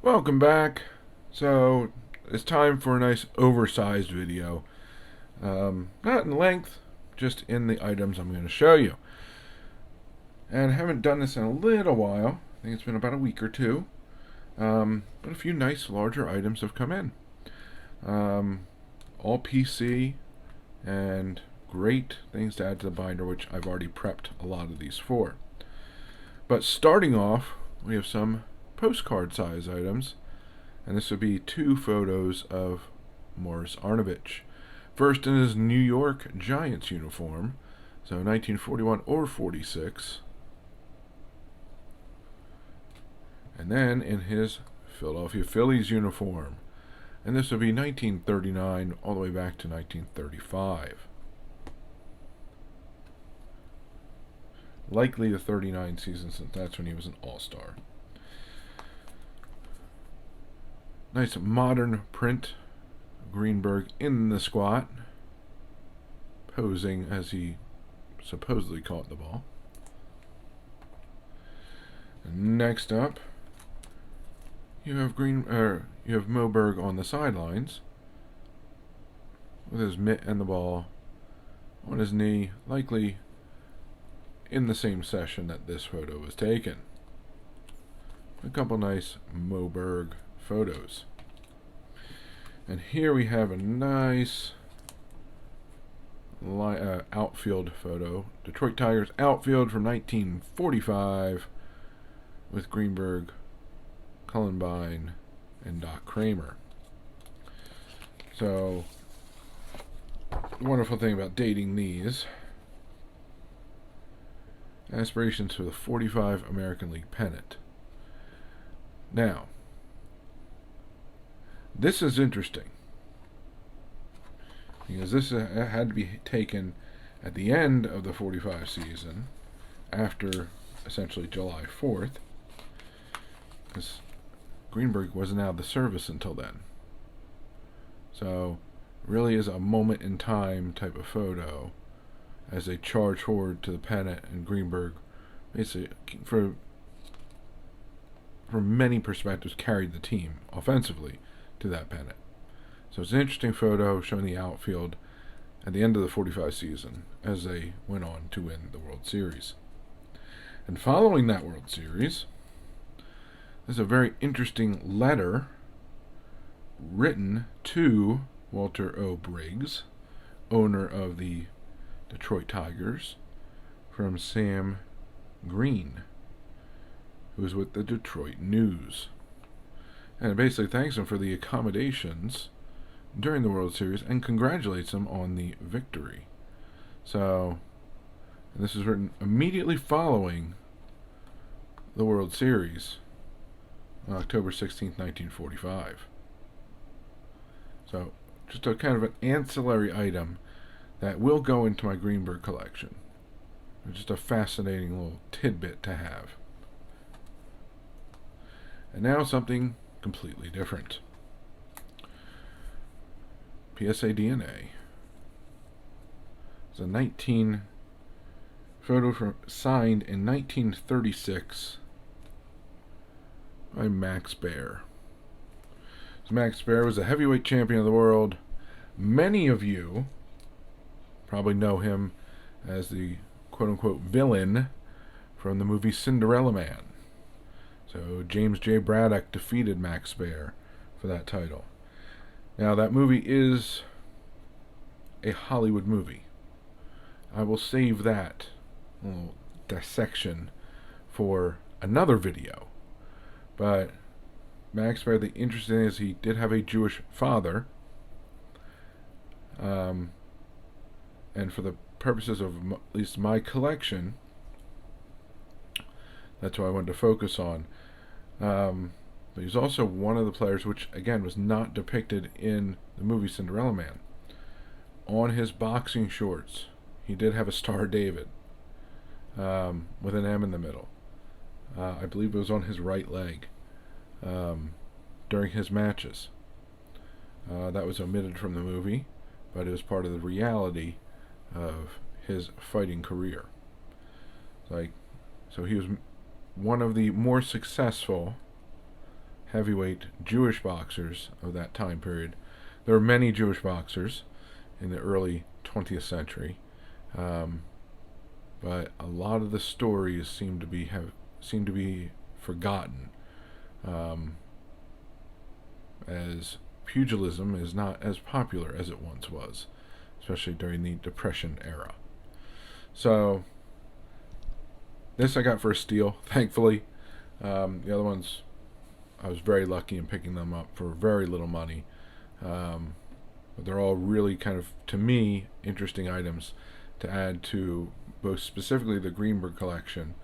Welcome back. So it's time for a nice oversized video. Not in length, just in the items I'm going to show you. And I haven't done this in a little while. I think it's been about a week or two. But a few nice larger items have come in. All PC and great things to add to the binder, which I've already prepped a lot of these for. But starting off, we have some postcard size items, and this would be two photos of Morris Arnovich. First in his New York Giants uniform, so 1941 or 46, and then in his Philadelphia Phillies uniform, and this would be 1939 all the way back to 1935. Likely the 39 season, since that's when he was an all-star. Nice modern print. Greenberg in the squat, posing as he supposedly caught the ball. And next up, you have Moberg on the sidelines with his mitt and the ball on his knee, likely in the same session that this photo was taken. A couple nice Moberg photos. And here we have a nice outfield photo. Detroit Tigers outfield from 1945 with Greenberg, Cullenbine, and Doc Kramer. So, the wonderful thing about dating these: aspirations for the 45 American League pennant. Now, this is interesting because this had to be taken at the end of the 45 season, after essentially July 4th, because Greenberg wasn't out of the service until then. So, really is a moment in time type of photo as they charge forward to the pennant, and Greenberg basically, from many perspectives, carried the team offensively to that pennant. So it's an interesting photo showing the outfield at the end of the 45 season as they went on to win the World Series. And following that World Series, there's a very interesting letter written to Walter O. Briggs, owner of the Detroit Tigers, from Sam Green, who was with the Detroit News. And it basically thanks him for the accommodations during the World Series and congratulates him on the victory. So, this is written immediately following the World Series on October 16th, 1945. So, just a kind of an ancillary item that will go into my Greenberg collection. Just a fascinating little tidbit to have. And now something completely different. PSA DNA. It's a photo signed in 1936 by Max Baer. So Max Baer was a heavyweight champion of the world. Many of you probably know him as the quote-unquote villain from the movie Cinderella Man. So James J. Braddock defeated Max Baer for that title. Now, that movie is a Hollywood movie. I will save that little dissection for another video. But Max Baer, the interesting thing is he did have a Jewish father. And for the purposes of at least my collection, that's what I wanted to focus on. But he's also one of the players, which again was not depicted in the movie Cinderella Man. On his boxing shorts, he did have a Star David with an M in the middle. I believe it was on his right leg during his matches. That was omitted from the movie, but it was part of the reality of his fighting career. So he was one of the more successful heavyweight Jewish boxers of that time period. There were many Jewish boxers in the early 20th century, but a lot of the stories seem to be forgotten, as pugilism is not as popular as it once was, especially during the Depression era. So this I got for a steal, thankfully. The other ones, I was very lucky in picking them up for very little money. But they're all really kind of, to me, interesting items to add to both specifically the Greenberg collection,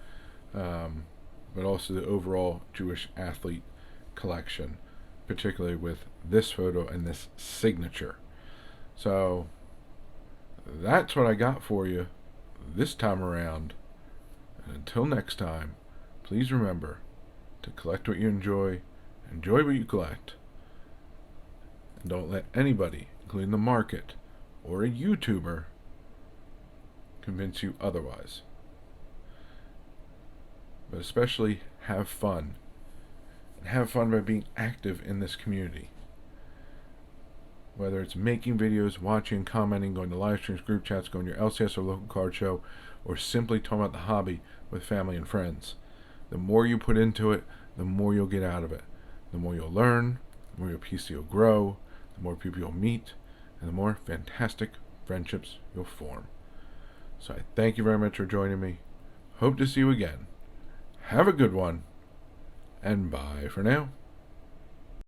but also the overall Jewish athlete collection, particularly with this photo and this signature. So that's what I got for you this time around. And until next time, please remember to collect what you enjoy what you collect, and don't let anybody, including the market or a YouTuber, convince you otherwise. But especially have fun. And have fun by being active in this community. Whether it's making videos, watching, commenting, going to live streams, group chats, going to your LCS or local card show, or simply talking about the hobby with family and friends. The more you put into it, the more you'll get out of it. The more you'll learn, the more your PC will grow, the more people you'll meet, and the more fantastic friendships you'll form. So I thank you very much for joining me. Hope to see you again. Have a good one, and bye for now.